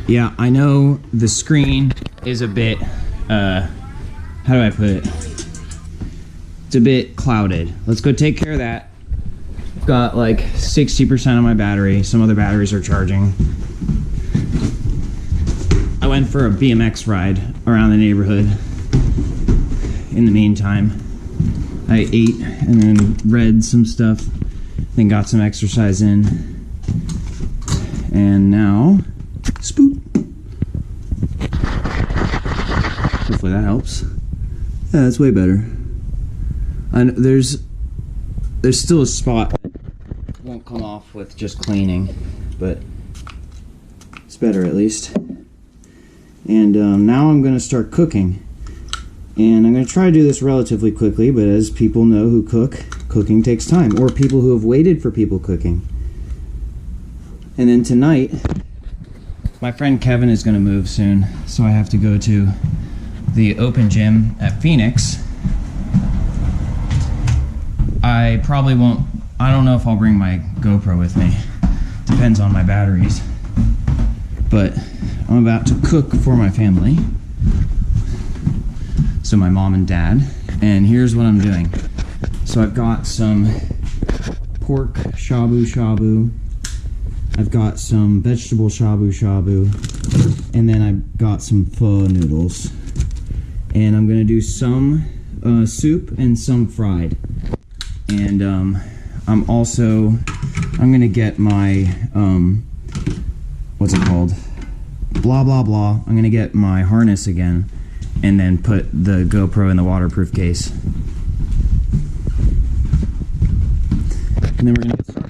Yeah, I know the screen is a bit, how do I put it? It's a bit clouded. Let's go take care of that. I've got like 60% of my battery. Some other batteries are charging. I went for a BMX ride around the neighborhood. In the meantime, I ate and then read some stuff, then got some exercise in. And now, spoop. Hopefully that helps. Yeah, that's way better. And there's still a spot that won't come off with just cleaning, but it's better at least. And now I'm going to start cooking. And I'm going to try to do this relatively quickly, but as people know who cook, cooking takes time. Or people who have waited for people cooking. And then tonight, my friend Kevin is going to move soon, so I have to go to the open gym at Phoenix. I probably won't, I don't know if I'll bring my GoPro with me. Depends on my batteries. But I'm about to cook for my family. So my mom and dad. And here's what I'm doing. So I've got some pork shabu shabu. I've got some vegetable shabu shabu. And then I've got some pho noodles. And I'm gonna do some soup and some fried. And I'm gonna get my, what's it called? Blah, blah, blah. I'm gonna get my harness again and then put the GoPro in the waterproof case. And then we're gonna get started.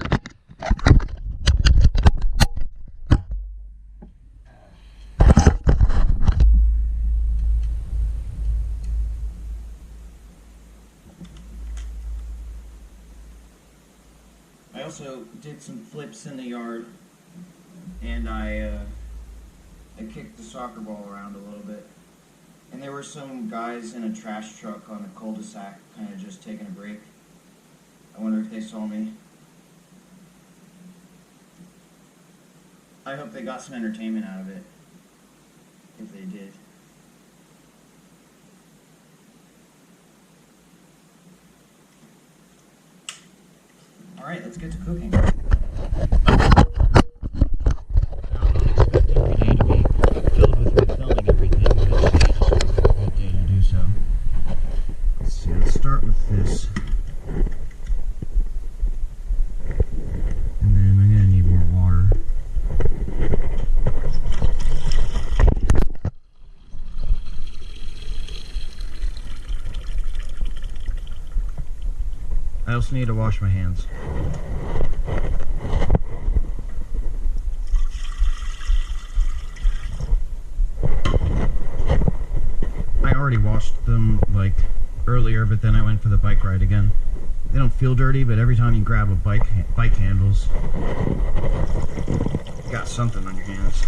I also did some flips in the yard, and I kicked the soccer ball around a little bit. And there were some guys in a trash truck on a cul-de-sac kind of just taking a break. I wonder if they saw me. I hope they got some entertainment out of it, if they did. Alright, let's get to cooking. I also need to wash my hands. I already washed them like earlier, but then I went for the bike ride again. They don't feel dirty, but every time you grab a bike handles, you got something on your hands.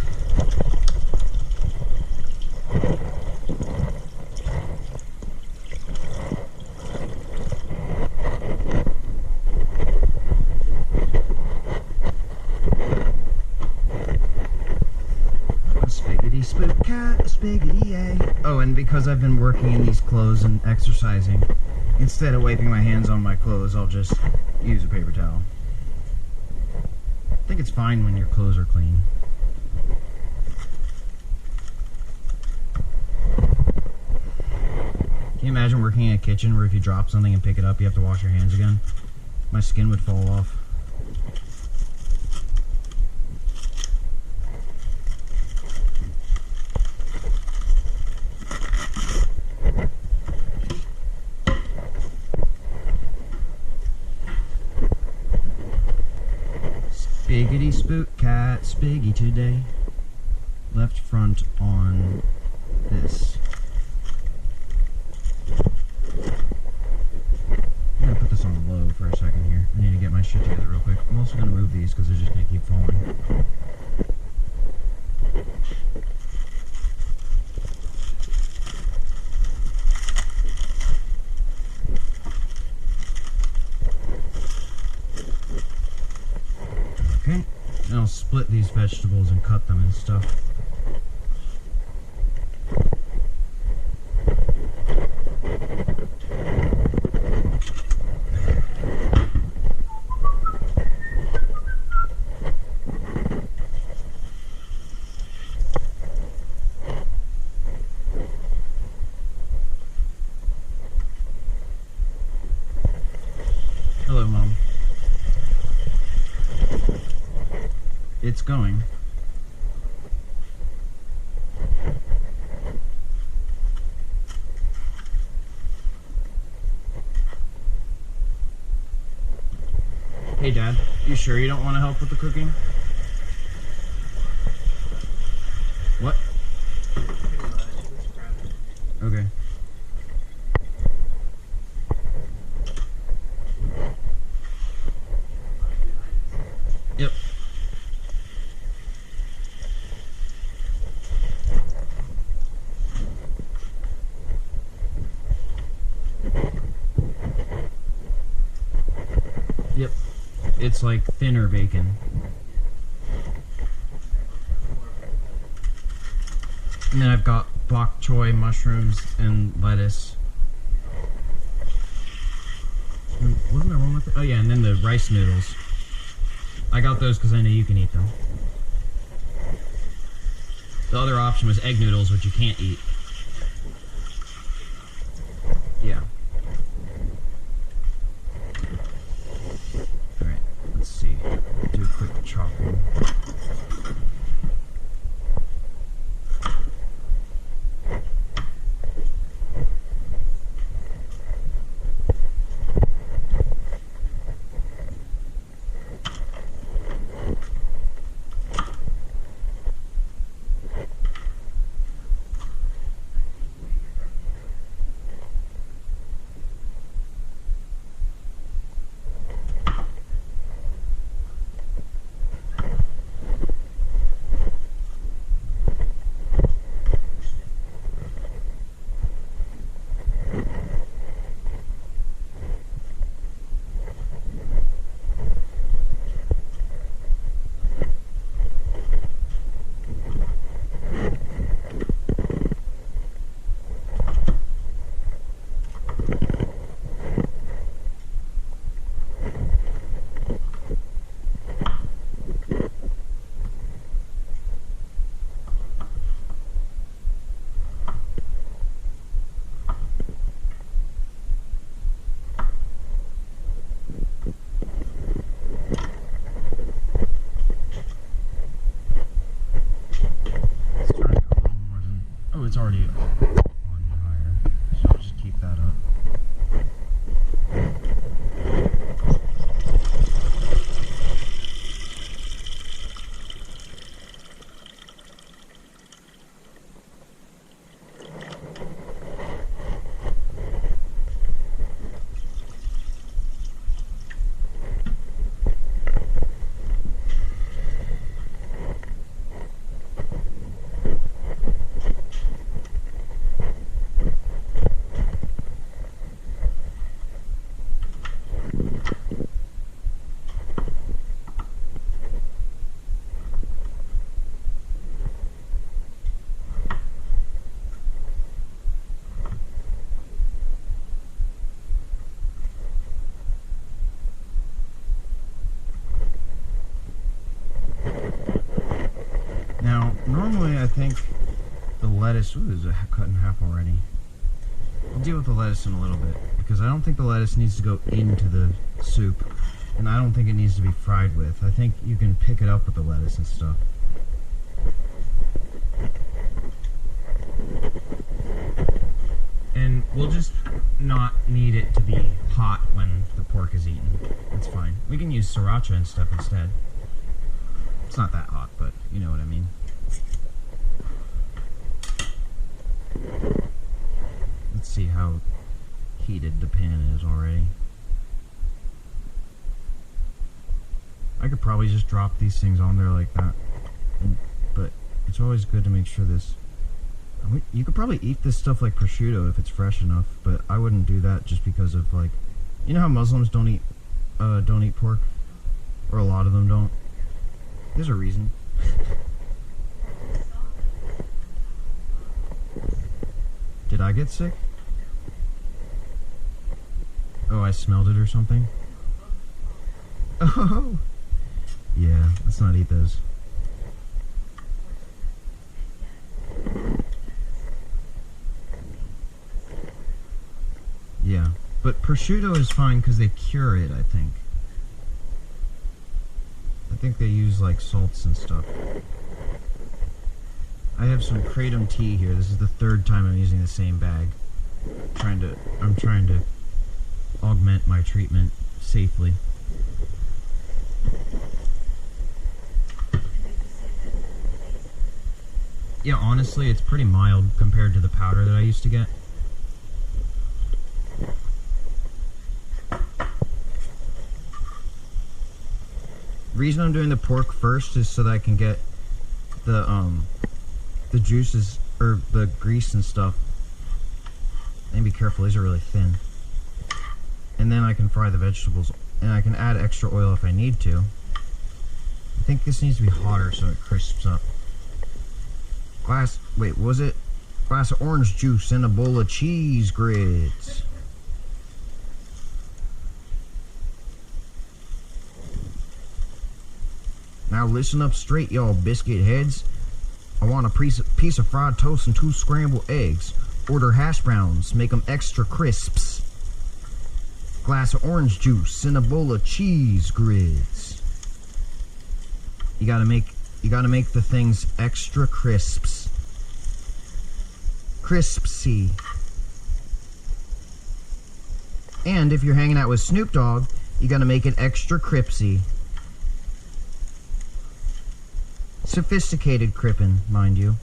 Oh, and because I've been working in these clothes and exercising, instead of wiping my hands on my clothes, I'll just use a paper towel. I think it's fine when your clothes are clean. Can you imagine working in a kitchen where if you drop something and pick it up, you have to wash your hands again? My skin would fall off. Spiggity spook cat, spiggy today. Left front on this. I'm gonna put this on low for a second here. I need to get my shit together real quick. I'm also gonna move these because they're just gonna keep falling. Okay, and I'll split these vegetables and cut them and stuff. it's going. Hey Dad, you sure you don't want to help with the cooking? What? Okay. Yep. Yep. It's like thinner bacon. And then I've got bok choy, mushrooms, and lettuce. Wasn't there one with it? Oh yeah, and then the rice noodles. I got those because I know you can eat them. The other option was egg noodles, which you can't eat. Yeah. Alright, let's see. Do a quick chopping. It's already on higher, so I'll just keep that up. Now, normally I think the lettuce is cut in half already. I'll deal with the lettuce in a little bit, because I don't think the lettuce needs to go into the soup, and I don't think it needs to be fried with. I think you can pick it up with the lettuce and stuff. And we'll just not need it to be hot when the pork is eaten. That's fine. We can use sriracha and stuff instead. It's not that hot, but you know what I mean. Let's see how heated the pan is already. I could probably just drop these things on there like that, but it's always good to make sure this... You could probably eat this stuff like prosciutto if it's fresh enough, but I wouldn't do that just because of, like... You know how Muslims don't eat pork? Or a lot of them don't? There's a reason. Did I get sick? Oh, I smelled it or something? Oh! Yeah, let's not eat those. Yeah, but prosciutto is fine because they cure it, I think. I think they use like salts and stuff. I have some kratom tea here. This is the third time I'm using the same bag. I'm trying to augment my treatment safely. Yeah, honestly, it's pretty mild compared to the powder that I used to get. The reason I'm doing the pork first is so that I can get the juices, or the grease and stuff. And be careful, these are really thin. And then I can fry the vegetables, and I can add extra oil if I need to. I think this needs to be hotter so it crisps up. Glass of orange juice and a bowl of cheese grits. Now listen up straight, y'all biscuit heads. I want a piece of fried toast and 2 scrambled eggs. Order hash browns, make them extra crisps. Glass of orange juice and a bowl of cheese grits. You gotta make the things extra crisps. Crispsy. And if you're hanging out with Snoop Dogg, you gotta make it extra cripsy. Sophisticated crippin', mind you.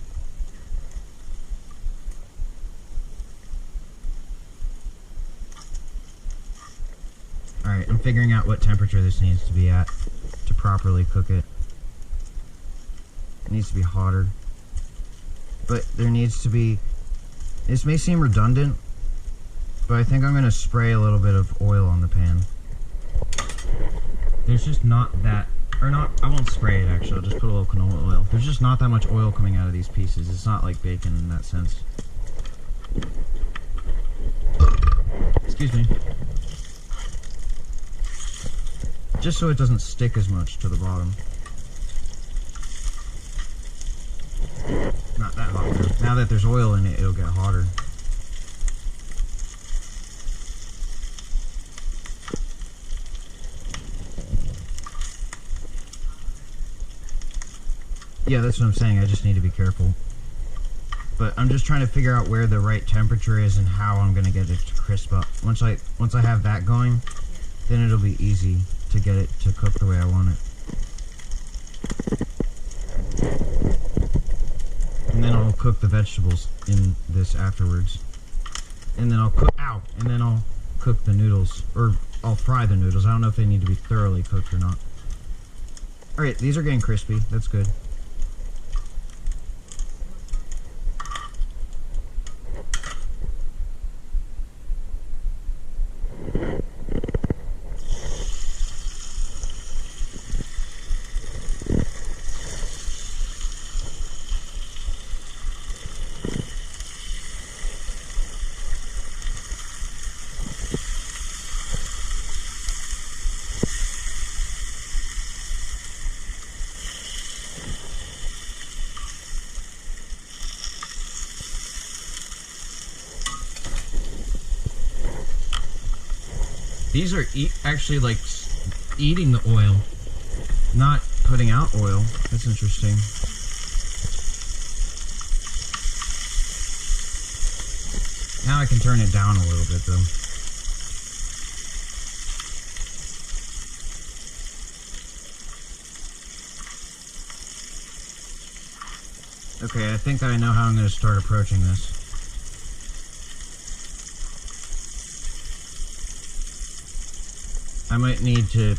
Alright, I'm figuring out what temperature this needs to be at to properly cook it. It needs to be hotter. But there needs to be... This may seem redundant, but I think I'm going to spray a little bit of oil on the pan. There's just not that... Or not, I won't spray it actually, I'll just put a little canola oil. There's just not that much oil coming out of these pieces. It's not like bacon in that sense. Excuse me. Just so it doesn't stick as much to the bottom. Not that hot. Now that there's oil in it, it'll get hotter. Yeah, that's what I'm saying. I just need to be careful. But I'm just trying to figure out where the right temperature is and how I'm going to get it to crisp up. Once I have that going, then it'll be easy to get it to cook the way I want it. And then I'll cook the vegetables in this afterwards. And then I'll cook the noodles, or I'll fry the noodles. I don't know if they need to be thoroughly cooked or not. Alright, these are getting crispy. That's good. These are actually like eating the oil, not putting out oil. That's interesting. Now I can turn it down a little bit though. Okay, I think I know how I'm going to start approaching this. I might need to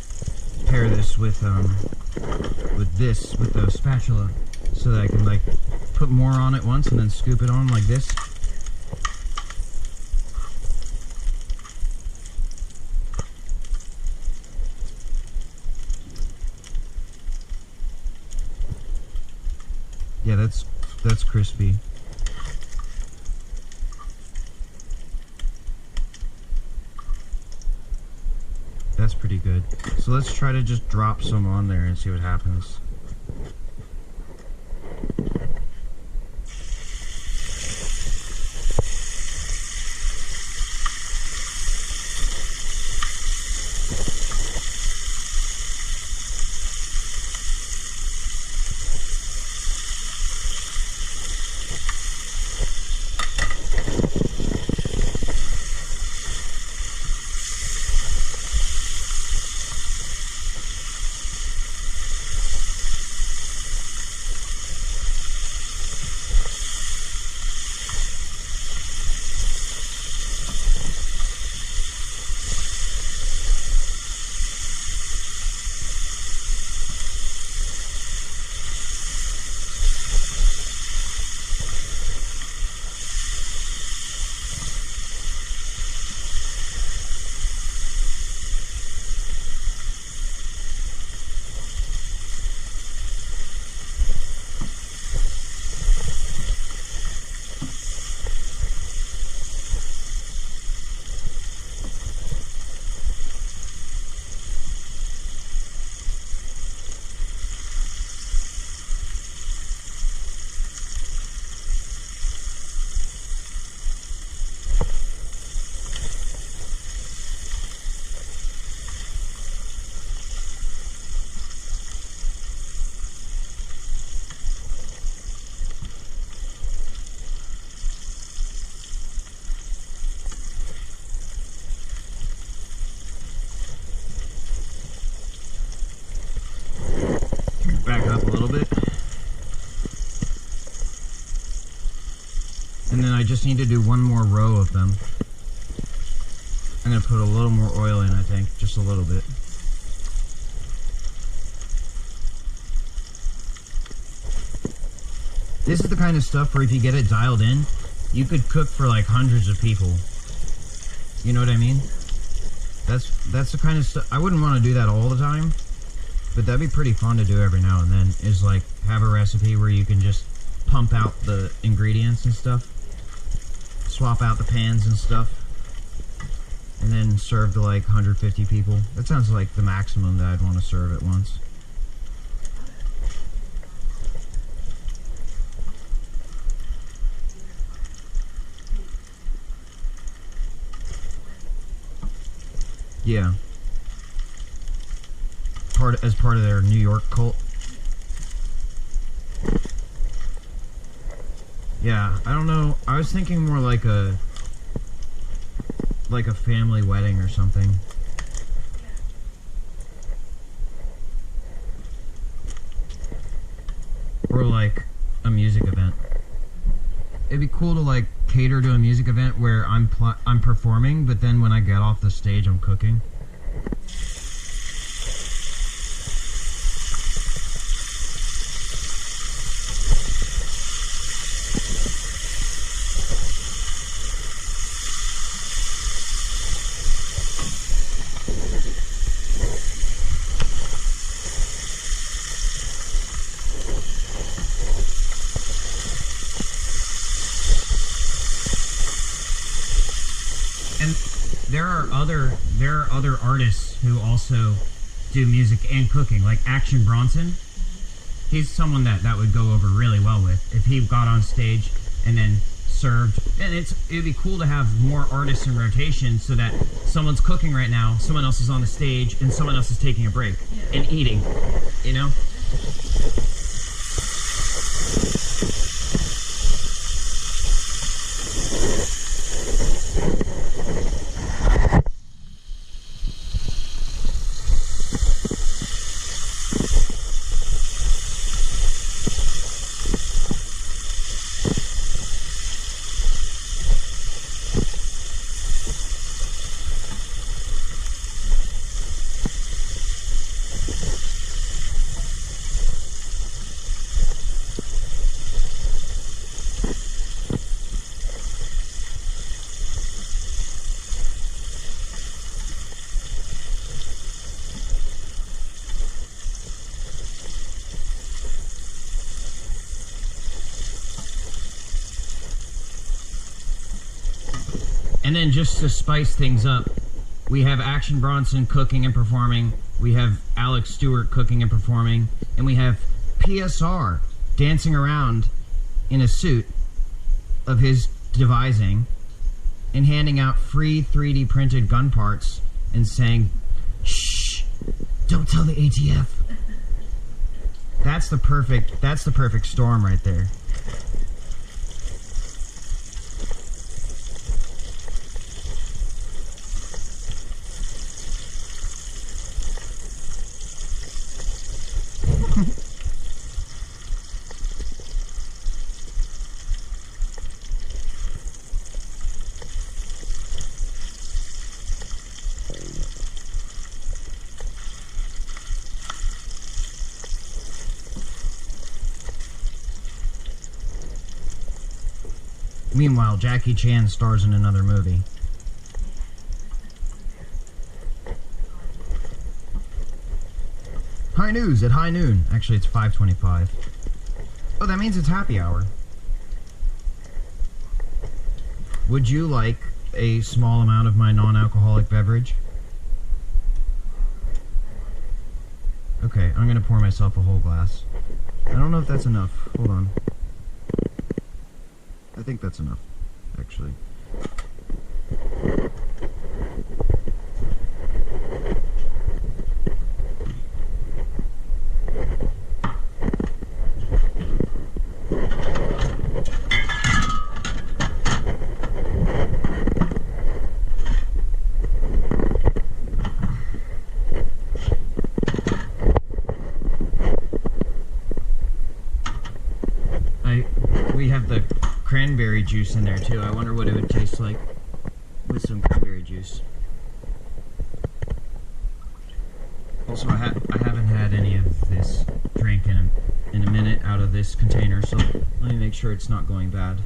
pair this with the spatula, so that I can like put more on at once and then scoop it on like this. Yeah, that's crispy. That's pretty good. So let's try to just drop some on there and see what happens. just need to do one more row of them. I'm going to put a little more oil in, I think. Just a little bit. This is the kind of stuff where if you get it dialed in, you could cook for like hundreds of people. You know what I mean? That's the kind of stuff. I wouldn't want to do that all the time, but that'd be pretty fun to do every now and then, is like have a recipe where you can just pump out the ingredients and stuff, swap out the pans and stuff, and then serve to like 150 people. That sounds like the maximum that I'd want to serve at once. Yeah. As part of their New York cult. Yeah, I don't know. I was thinking more like a family wedding or something. Or like a music event. It'd be cool to like cater to a music event where I'm performing, but then when I get off the stage, I'm cooking. There are other artists who also do music and cooking, like Action Bronson. He's someone that would go over really well with if he got on stage and then served. And it'd be cool to have more artists in rotation so that someone's cooking right now, someone else is on the stage, and someone else is taking a break and eating, you know? And then just to spice things up, we have Action Bronson cooking and performing, we have Alex Stewart cooking and performing, and we have PSR dancing around in a suit of his devising and handing out free 3D printed gun parts and saying, "Shh, don't tell the ATF." That's the perfect storm right there. Meanwhile, Jackie Chan stars in another movie. High news at high noon. Actually, it's 5:25. Oh, that means it's happy hour. Would you like a small amount of my non-alcoholic beverage? Okay, I'm gonna pour myself a whole glass. I don't know if that's enough. Hold on. I think that's enough, actually. We have the cranberry juice in there too. I wonder what it would taste like with some cranberry juice. Also, I haven't had any of this drink in a minute out of this container, so let me make sure it's not going bad.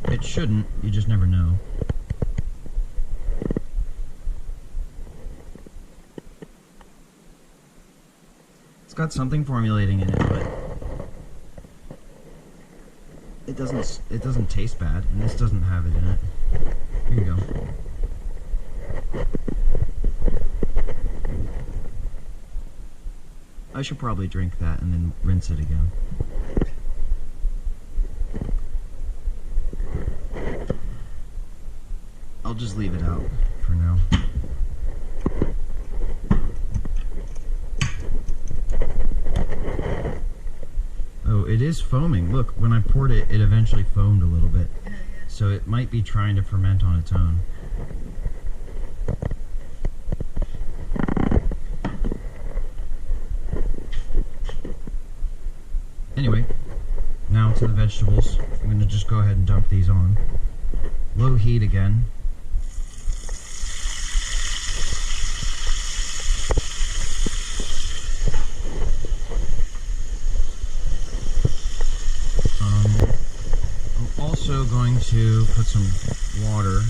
It shouldn't, you just never know. It's got something formulating in it, but it doesn't taste bad, and this doesn't have it in it. Here you go. I should probably drink that and then rinse it again. I'll just leave it out for now. Oh, it is foaming. Look, when I poured it, it eventually foamed a little bit. So it might be trying to ferment on its own. Anyway, now to the vegetables. I'm going to just go ahead and dump these on. Low heat again. I'm also going to put some water.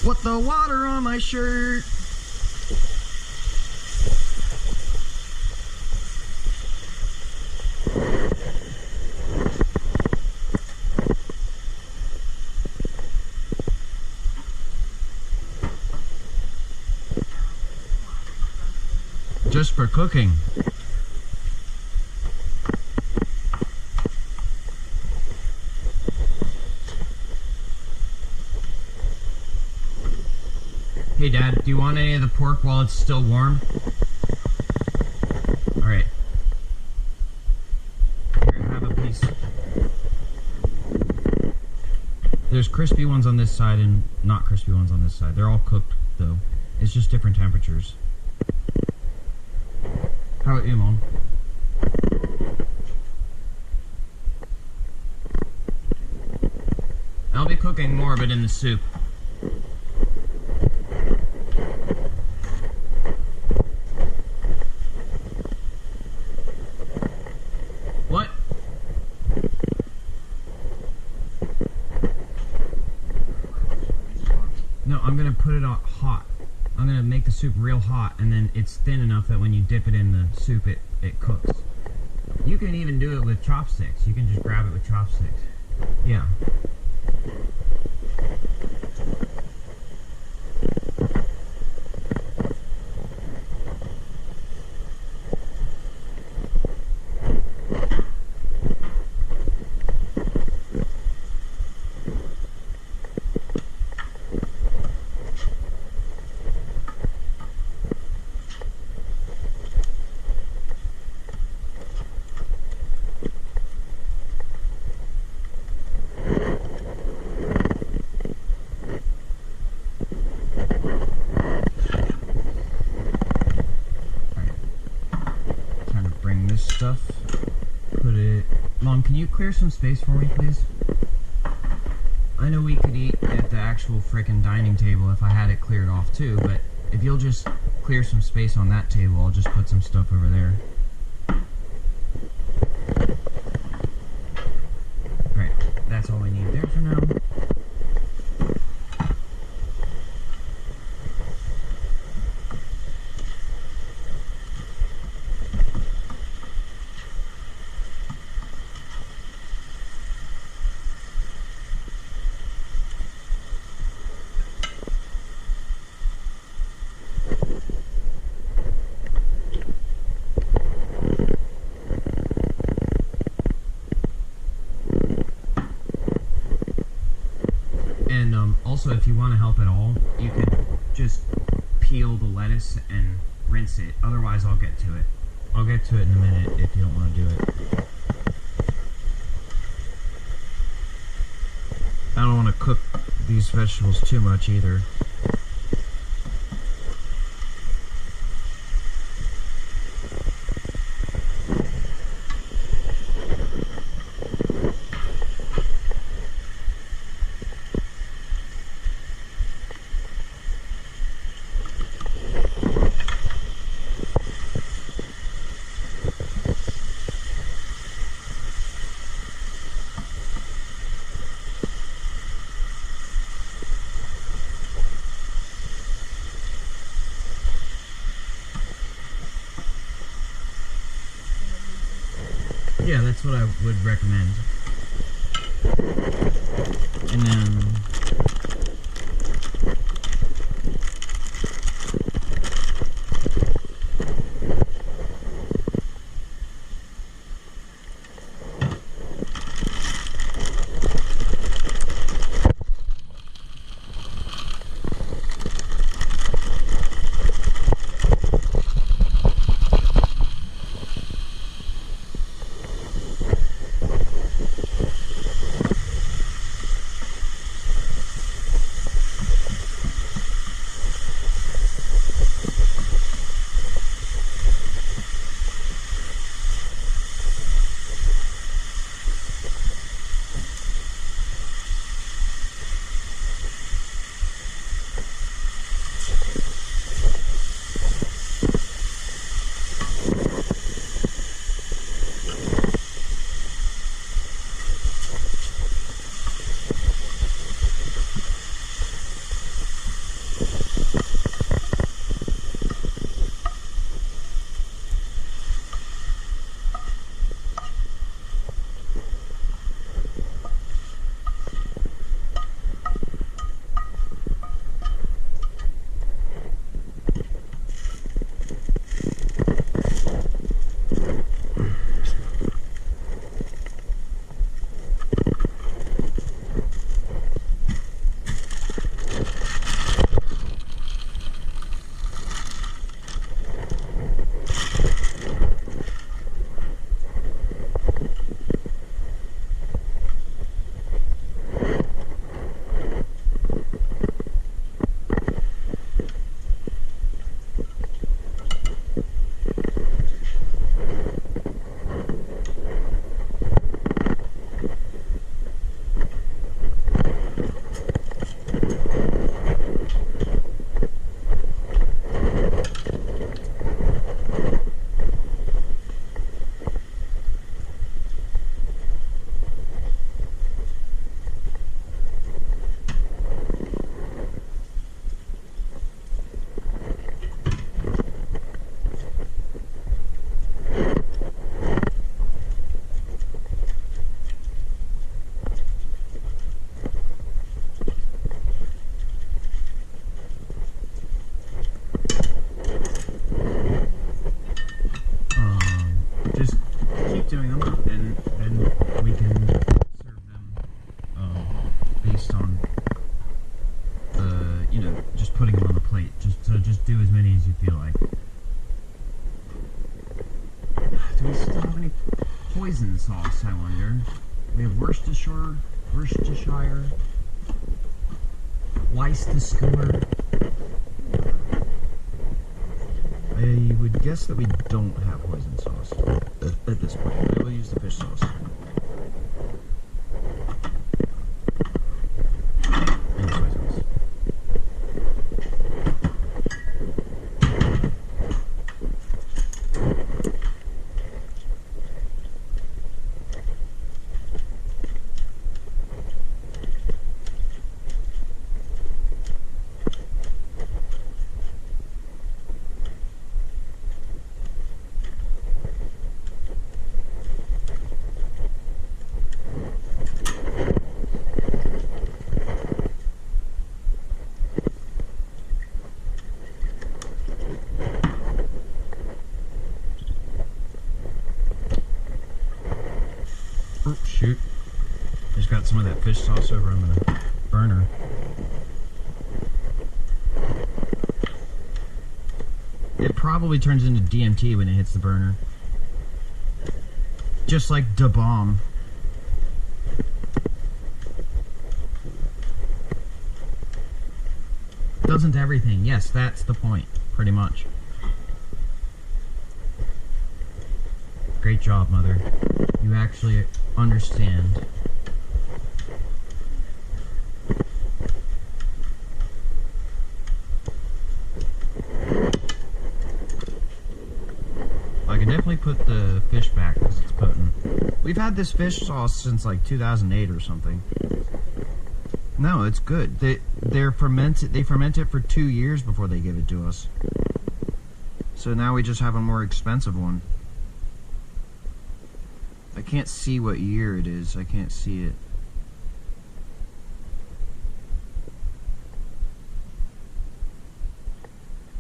Put the water on my shirt. Just for cooking. Hey Dad, do you want any of the pork while it's still warm? Alright. Here, have a piece. There's crispy ones on this side and not crispy ones on this side. They're all cooked though. It's just different temperatures. How about you, Mom? I'll be cooking more of it in the soup. What? No, I'm gonna put it on hot. I'm gonna make the soup real hot, and then it's thin enough that when you dip it in the soup, it cooks. You can even do it with chopsticks. You can just grab it with chopsticks. Yeah. Stuff. Put it... Mom, can you clear some space for me, please? I know we could eat at the actual frickin' dining table if I had it cleared off too, but if you'll just clear some space on that table, I'll just put some stuff over there. Alright, that's all we need there for now. Also, if you want to help at all, you could just peel the lettuce and rinse it. Otherwise, I'll get to it. I'll get to it in a minute if you don't want to do it. vegetables too much either. Yeah, that's what I would recommend. And then just do as many as you feel like. Do we still have any poison sauce, I wonder? We have Worcestershire, Worcestershire. I would guess that we don't have poison sauce at this point. We'll use the fish sauce. And soy sauce. Oh, shoot. Just got some of that fish sauce over on the burner. It probably turns into DMT when it hits the burner. Just like da bomb. Doesn't everything. Yes, that's the point, pretty much. Great job, Mother. You actually understand. I can definitely put the fish back because it's potent. We've had this fish sauce since like 2008 or something. No, it's good. They ferment it for 2 years before they give it to us. So now we just have a more expensive one. I can't see what year it is. I can't see it.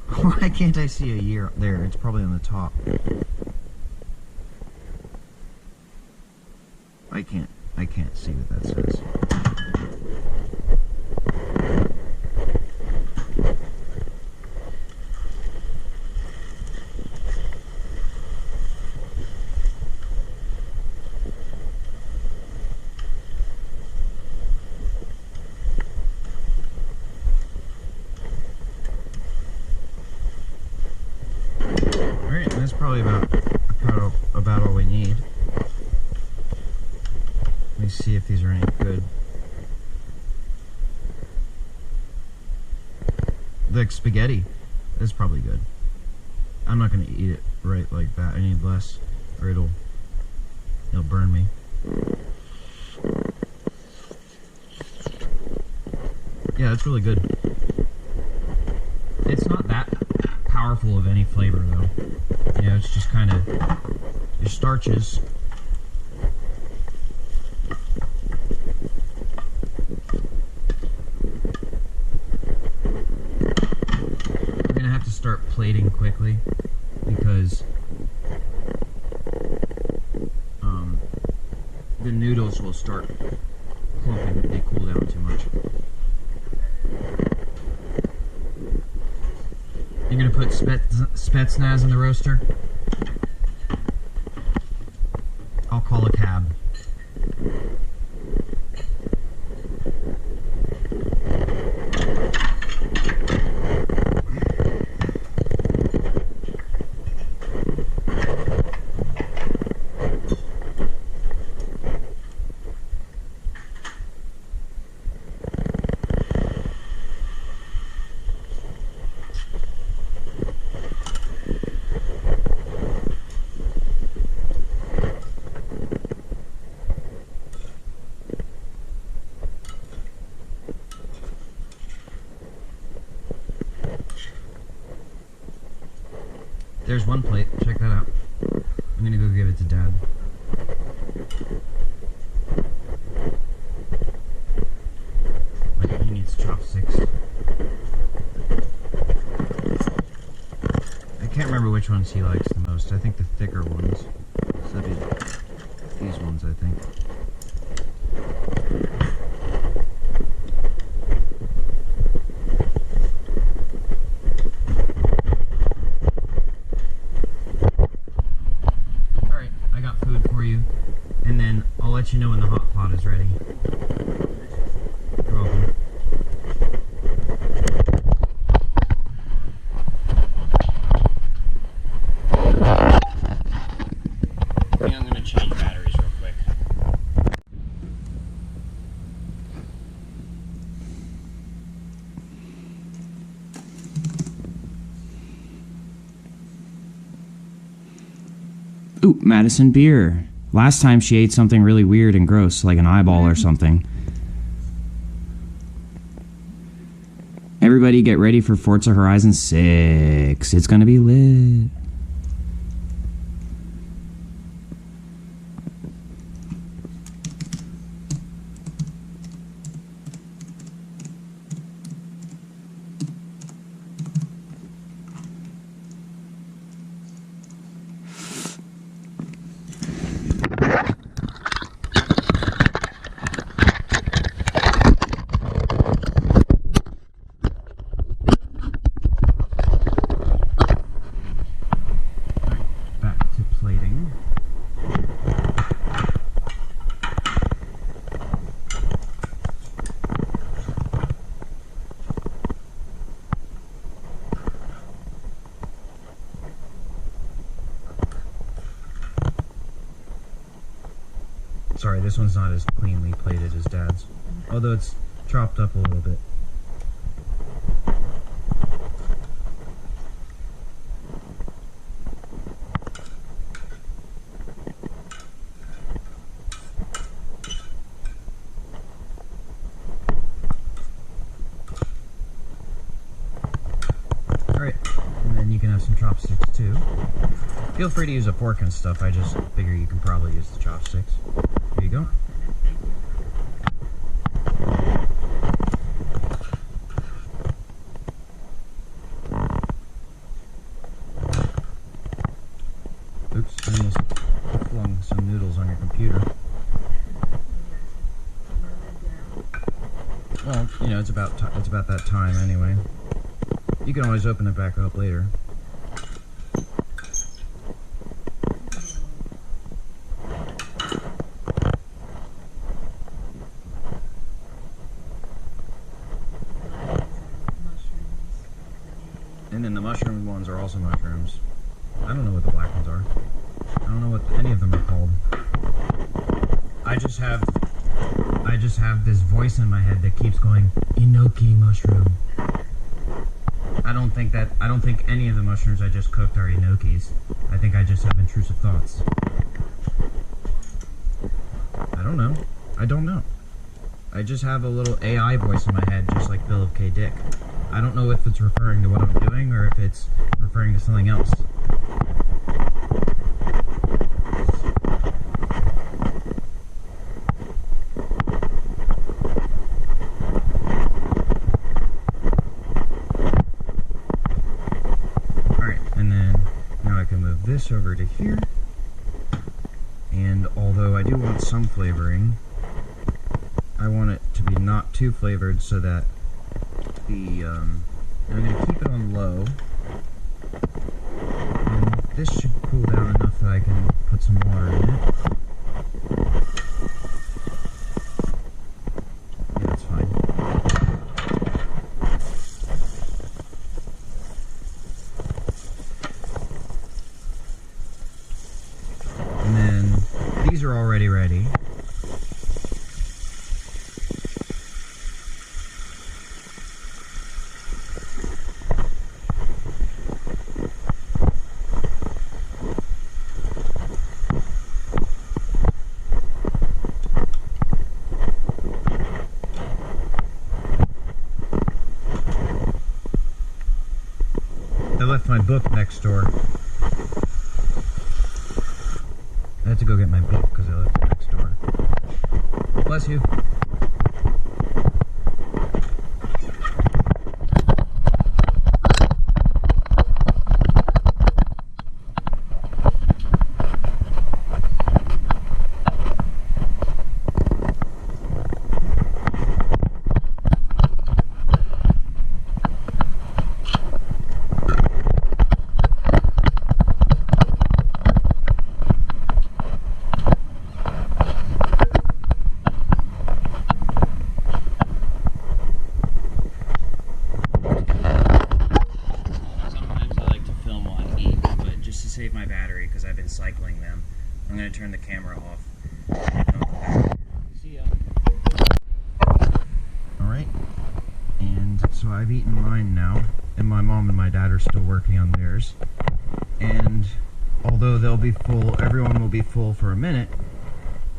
Why can't I see a year? There, it's probably on the top. I can't see what that says. Alright, that's probably about all we need. Let me see if these are any good. The spaghetti is probably good. I'm not gonna eat it right like that. I need less, or it'll burn me. Yeah, that's really good. It's not that powerful of any flavor though. Yeah, it's just kind of your starches. We're gonna have to start plating quickly because the noodles will start clumping if they cool down too much. You're gonna put Spetsnaz in the roaster? I'll call a cab. There's one plate. Check that out. I'm gonna go give it to Dad. Like, he needs chopsticks. I can't remember which ones he likes the most. I think the thicker ones. So that'd be these ones, I think. And then I'll let you know when the hot pot is ready. You're welcome. I think I'm going to change batteries real quick. Ooh, Madison beer. Last time she ate something really weird and gross, like an eyeball or something. Everybody get ready for Forza Horizon 6. It's gonna be lit. Sorry, this one's not as cleanly plated as Dad's, although it's chopped up a little bit. Alright, and then you can have some chopsticks too. Feel free to use a fork and stuff, I just figure you can probably use the chopsticks. There you go. Oops, I almost flung some noodles on your computer. Well, you know, it's about that time anyway. You can always open it back up later. And then the mushroom ones are also mushrooms. I don't know what the black ones are. I don't know what any of them are called. I just have this voice in my head that keeps going, enoki mushroom. I don't think any of the mushrooms I just cooked are enokis. I think I just have intrusive thoughts. I don't know. I just have a little AI voice in my head, just like Philip K. Dick. I don't know if it's referring to what I'm doing or if it's referring to something else. Alright, and then now I can move this over to here. And although I do want some flavoring, I want it to be not too flavored so that I'm going to keep it on low, and this should cool down enough that I can put some water in it. Yeah, that's fine. And then these are already ready. I left my book next door. I had to go get my book because I left it next door. Bless you. Save my battery because I've been cycling them. I'm going to turn the camera off. See ya. Alright, and so I've eaten mine now, and my mom and my dad are still working on theirs. And although they'll be full, everyone will be full for a minute,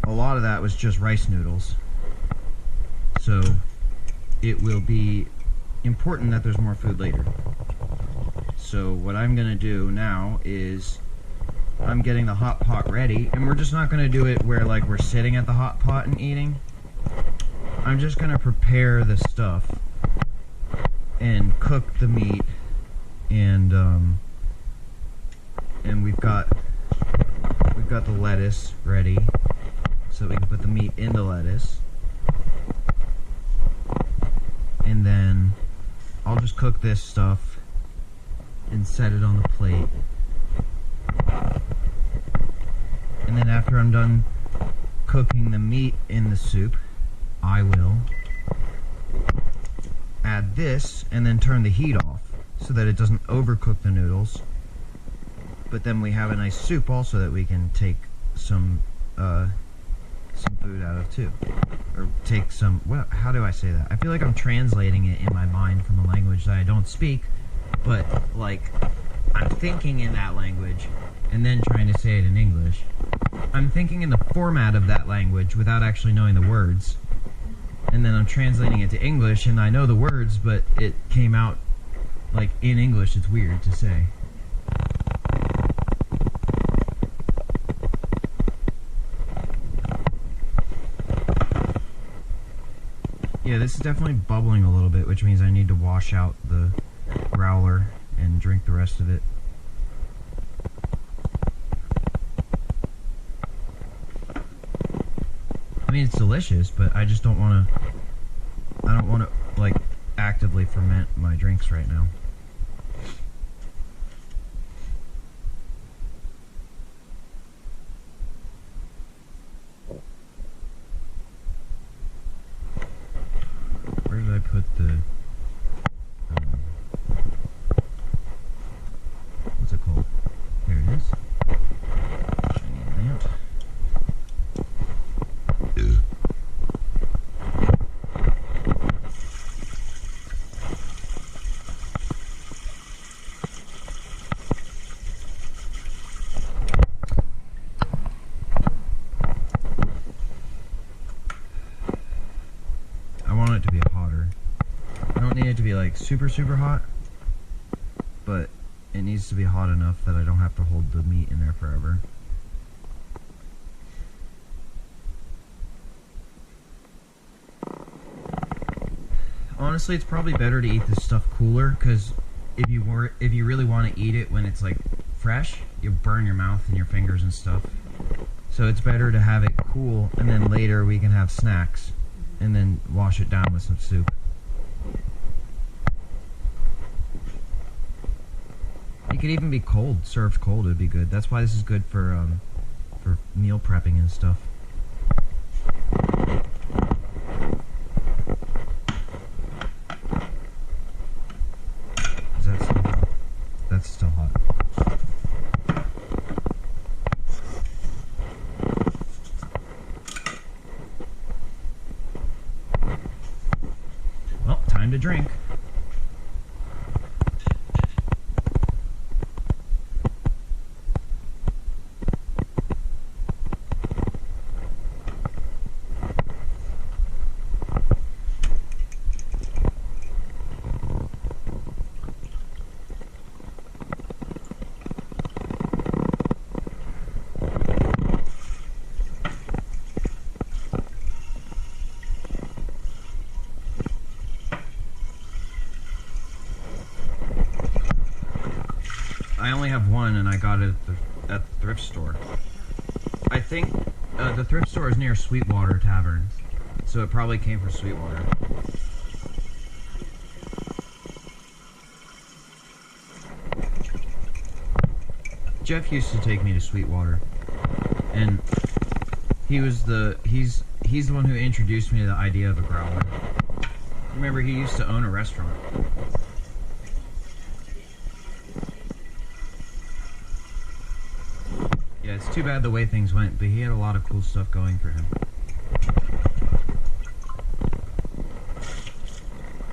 a lot of that was just rice noodles. So it will be important that there's more food later. So what I'm going to do now is I'm getting the hot pot ready, and we're just not going to do it where like we're sitting at the hot pot and eating. I'm just going to prepare the stuff and cook the meat, and we've got the lettuce ready so we can put the meat in the lettuce, and then I'll just cook this stuff and set it on the plate. And then after I'm done cooking the meat in the soup, I will add this and then turn the heat off so that it doesn't overcook the noodles. But then we have a nice soup also that we can take some some food out of too. Or take some, well, how do I say that? I feel like I'm translating it in my mind from a language that I don't speak, but like I'm thinking in that language and then trying to say it in English. I'm thinking in the format of that language without actually knowing the words, and then I'm translating it to English and I know the words, but it came out like in English. It's weird to say. Yeah, this is definitely bubbling a little bit, which means I need to wash out the growler and drink the rest of it. I mean, it's delicious, but I just don't want to, I don't want to, like, actively ferment my drinks right now. Where did I put the, what's it called? Here it is. Shiny lamp. I want it to be hotter. I don't need it to be like super hot, but it needs to be hot enough that I don't have to hold the meat in there forever. Honestly, it's probably better to eat this stuff cooler, because if you really want to eat it when it's like fresh, you burn your mouth and your fingers and stuff. So it's better to have it cool, and then later we can have snacks, and then wash it down with some soup. It could even be cold, served cold. It'd be good. That's why this is good for meal prepping and stuff. Is that still hot? That's still hot. Well, time to drink. I only have one, and I got it at the thrift store. I think the thrift store is near Sweetwater Tavern, so it probably came from Sweetwater. Jeff used to take me to Sweetwater, and he's the one who introduced me to the idea of a growler. Remember, he used to own a restaurant. Yeah, it's too bad the way things went, but he had a lot of cool stuff going for him.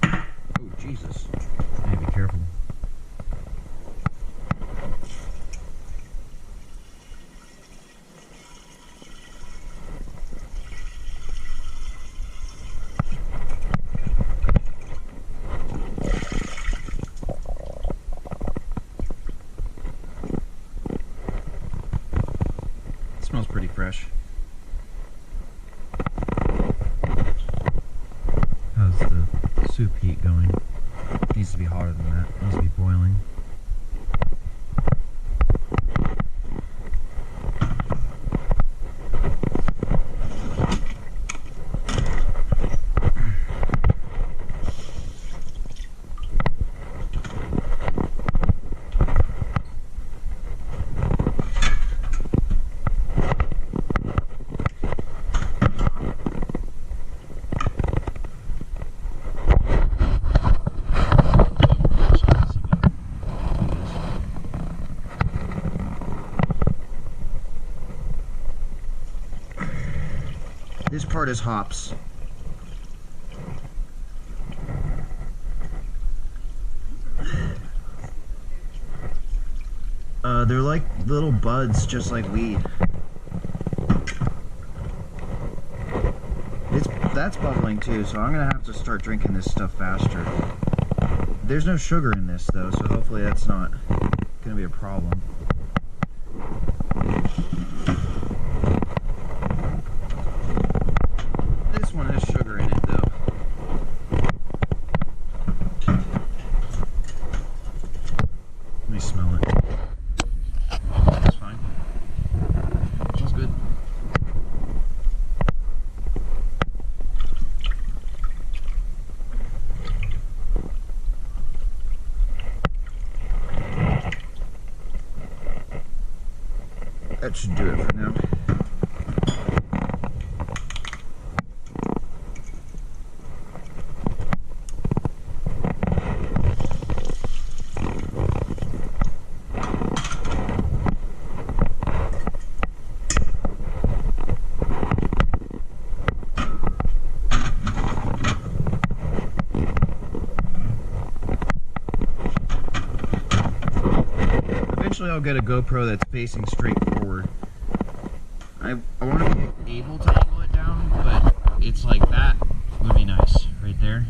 Oh, Jesus. I need to be careful. Smells pretty fresh. How's the soup heat going? Needs to be hotter than that. Needs to be boiling. This part is hops. They're like little buds, just like weed. That's bubbling too, so I'm gonna have to start drinking this stuff faster. There's no sugar in this though, so hopefully that's not gonna be a problem. This one has sugar in it though. Let me smell it. That's fine. Smells good. That should do it for now. Eventually I'll get a GoPro that's facing straight forward. I want to be able to angle it down, but it's like that would be nice right there.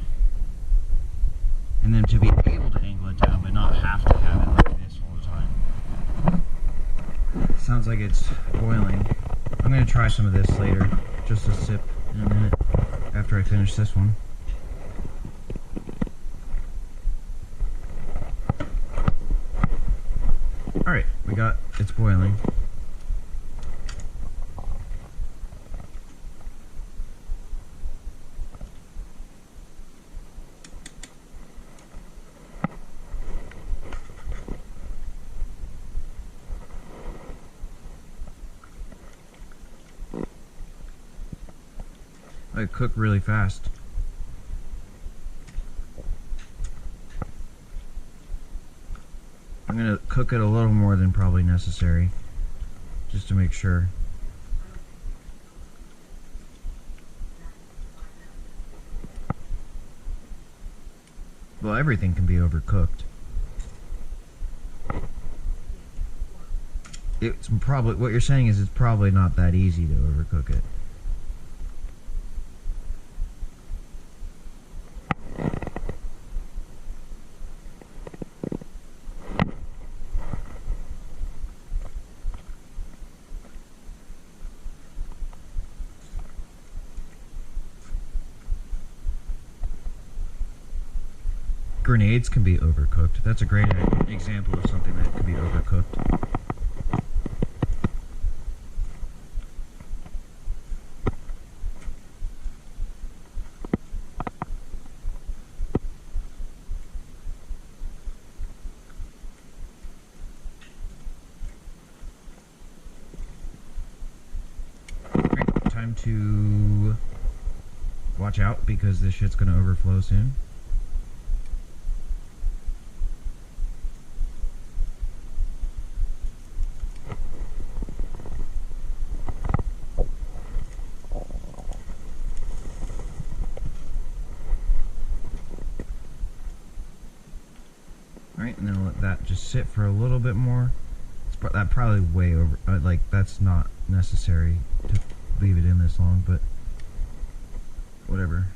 And then to be able to angle it down, but not have to have it like this all the time. Sounds like it's boiling. I'm going to try some of this later, just a sip in a minute after I finish this one. Alright, it's boiling. I cook really fast. I'm gonna cook it a little more than probably necessary, just to make sure. Well, everything can be overcooked. It's probably, what you're saying is it's probably not that easy to overcook it. Grenades can be overcooked. That's a great example of something that can be overcooked. Alright, time to watch out because this shit's gonna overflow soon. Alright, and then I'll let that just sit for a little bit more. That probably way over, like that's not necessary to leave it in this long, but whatever.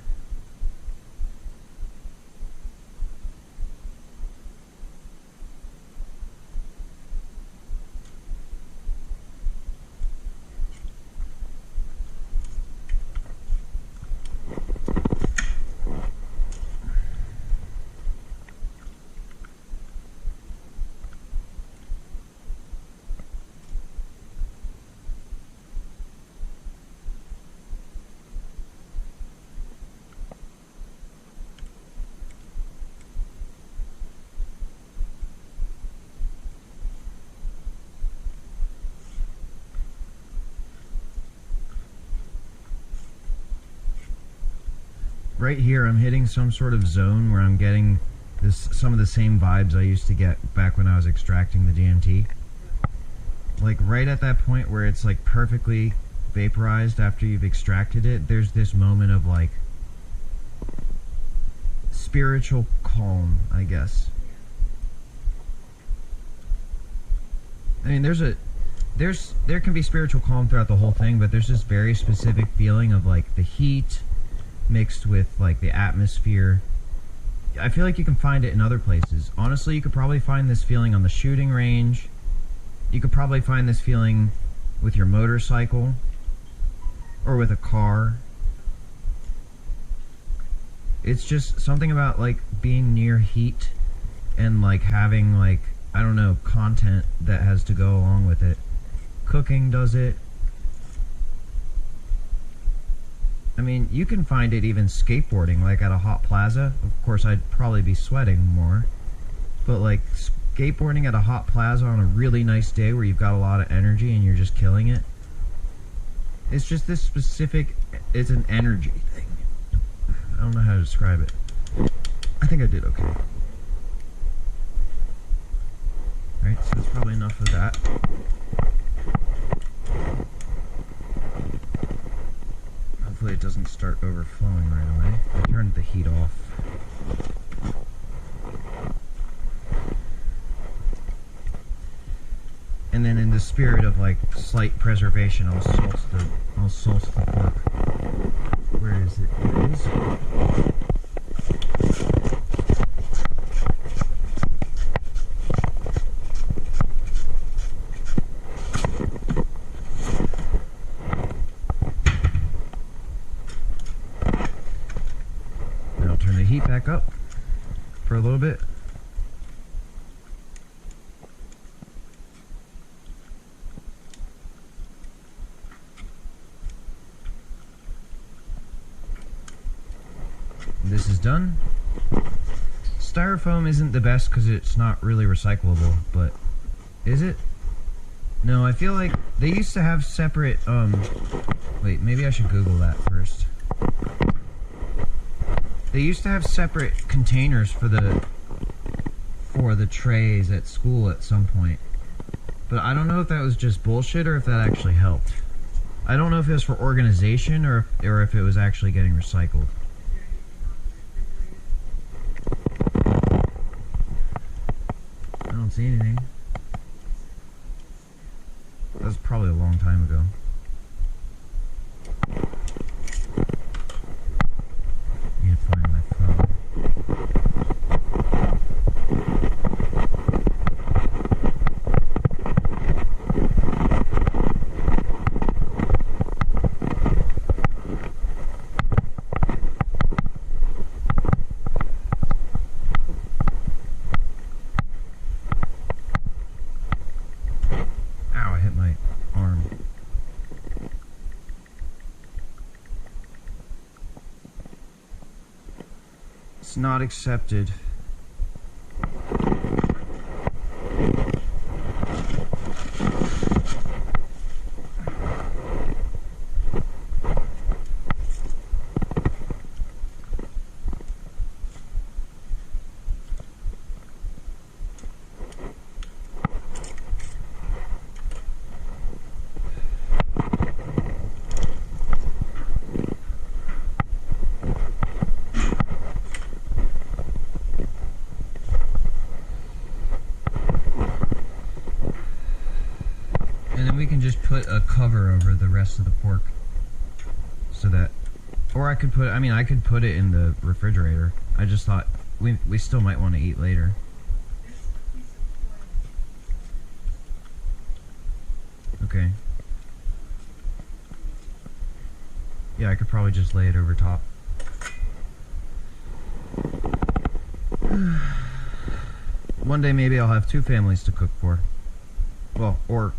Right here I'm hitting some sort of zone where I'm getting some of the same vibes I used to get back when I was extracting the DMT. Like right at that point where it's like perfectly vaporized after you've extracted it, there's this moment of like spiritual calm, I guess. I mean, there can be spiritual calm throughout the whole thing, but there's this very specific feeling of like the heat mixed with like the atmosphere. I feel like you can find it in other places. Honestly, you could probably find this feeling on the shooting range. You could probably find this feeling with your motorcycle or with a car. It's just something about like being near heat and like having like, I don't know, content that has to go along with it. Cooking does it. I mean, you can find it even skateboarding, like at a hot plaza. Of course, I'd probably be sweating more. But like skateboarding at a hot plaza on a really nice day where you've got a lot of energy and you're just killing it. It's just this specific, it's an energy thing. I don't know how to describe it. I think I did okay. Alright, so that's probably enough of that. Hopefully it doesn't start overflowing right away. I turned the heat off. And then in the spirit of like slight preservation, I'll salt the pork. Where is it? Here it is. Now I'll turn the heat back up for a little bit. This is done. Styrofoam isn't the best because it's not really recyclable, but is it? No, I feel like they used to have separate, wait, maybe I should Google that first. They used to have separate containers for the trays at school at some point. But I don't know if that was just bullshit or if that actually helped. I don't know if it was for organization or if it was actually getting recycled. I don't see anything. That was probably a long time ago. Need to find my phone. Ow, I hit my arm. It's not accepted. And then we can just put a cover over the rest of the pork so that, or I could put it in the refrigerator. I just thought we still might want to eat later. Okay. Yeah, I could probably just lay it over top. One day maybe I'll have two families to cook for. Well, or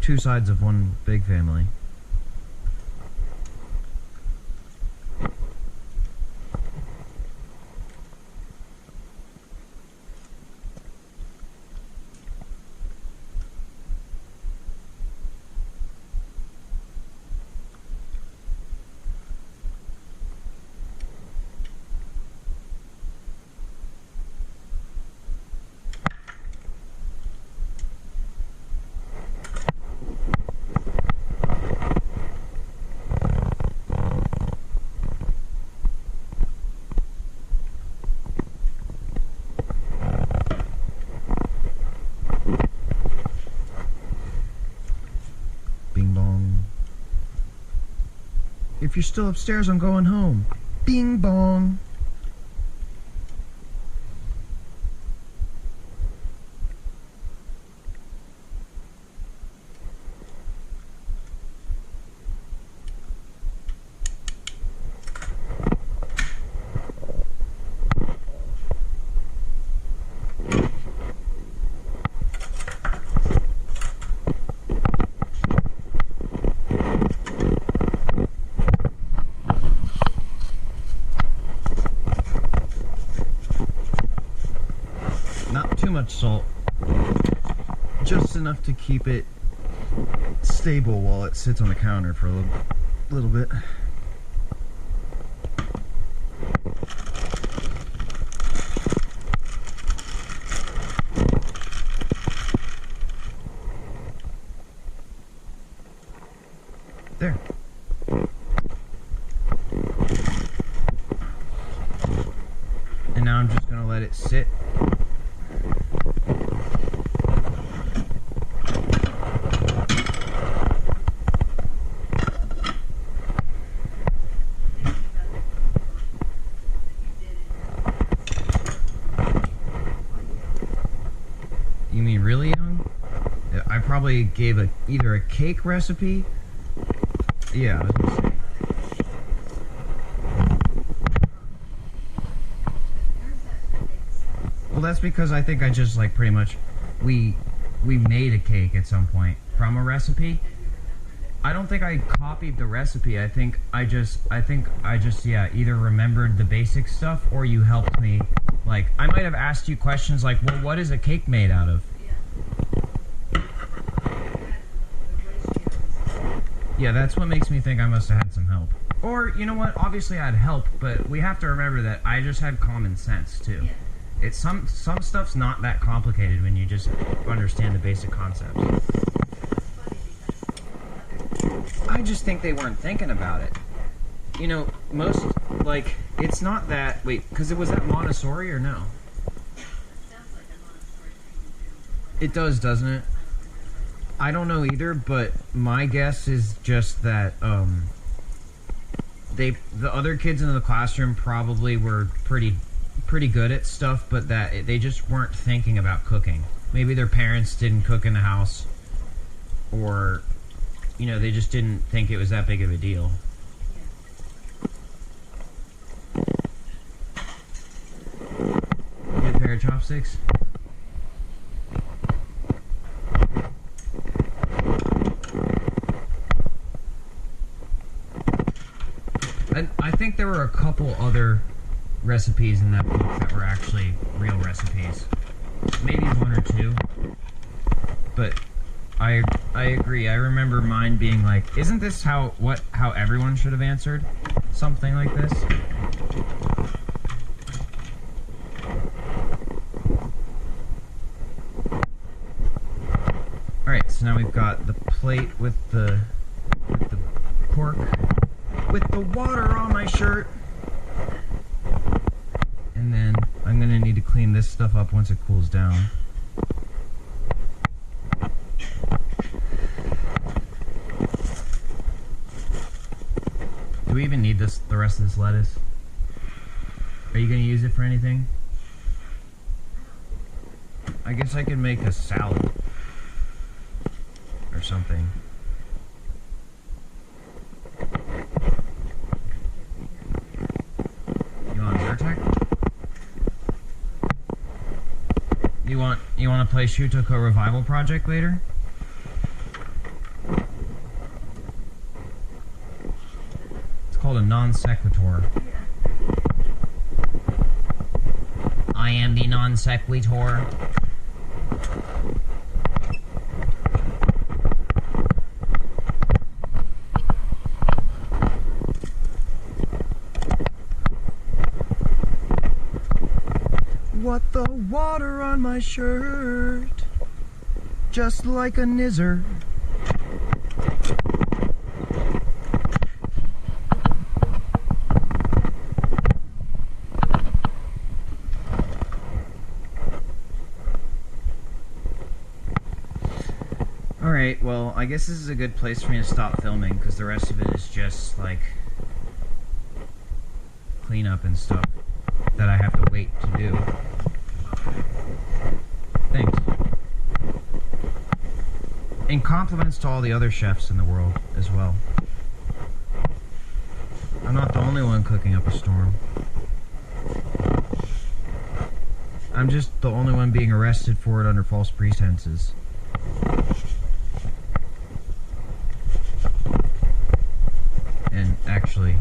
two sides of one big family. Bing bong. If you're still upstairs, I'm going home. Bing bong. Not too much salt, just enough to keep it stable while it sits on the counter for a little bit. There. And now I'm just gonna let it sit. You mean really young? I probably gave either a cake recipe. Yeah, I was gonna say. Well, that's because I think I just like pretty much we made a cake at some point from a recipe. I don't think I copied the recipe. I think I just yeah, either remembered the basic stuff or you helped me. Like, I might have asked you questions like, well, what is a cake made out of? Yeah, that's what makes me think I must have had some help. Or, you know what, obviously I had help, but we have to remember that I just had common sense, too. It's some stuff's not that complicated when you just understand the basic concepts. I just think they weren't thinking about it. You know, most, like, it's not that, wait, because it was that Montessori or no? It does, doesn't it? I don't know either, but my guess is just that, the other kids in the classroom probably were pretty good at stuff, but that they just weren't thinking about cooking. Maybe their parents didn't cook in the house, or, you know, they just didn't think it was that big of a deal. Get a pair of chopsticks? I think there were a couple other recipes in that book that were actually real recipes. Maybe one or two. But I agree. I remember mine being like, isn't this how everyone should have answered? Something like this. Alright, so now we've got the plate with the pork with the water on my shirt. And then I'm gonna need to clean this stuff up once it cools down. Do we even need the rest of this lettuce? Are you gonna use it for anything? I guess I could make a salad or something. You want to play Shutoko Revival Project later? It's called a non sequitur. I am the non sequitur. What the water on my shirt, just like a nizzer. Alright, well, I guess this is a good place for me to stop filming, because the rest of it is just, like, cleanup and stuff that I have to wait to do. Thanks. And compliments to all the other chefs in the world as well. I'm not the only one cooking up a storm. I'm just the only one being arrested for it under false pretenses. And actually,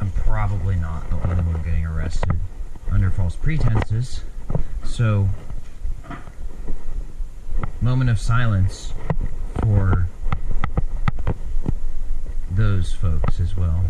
I'm probably not the only one getting arrested under false pretenses. So, moment of silence for those folks as well.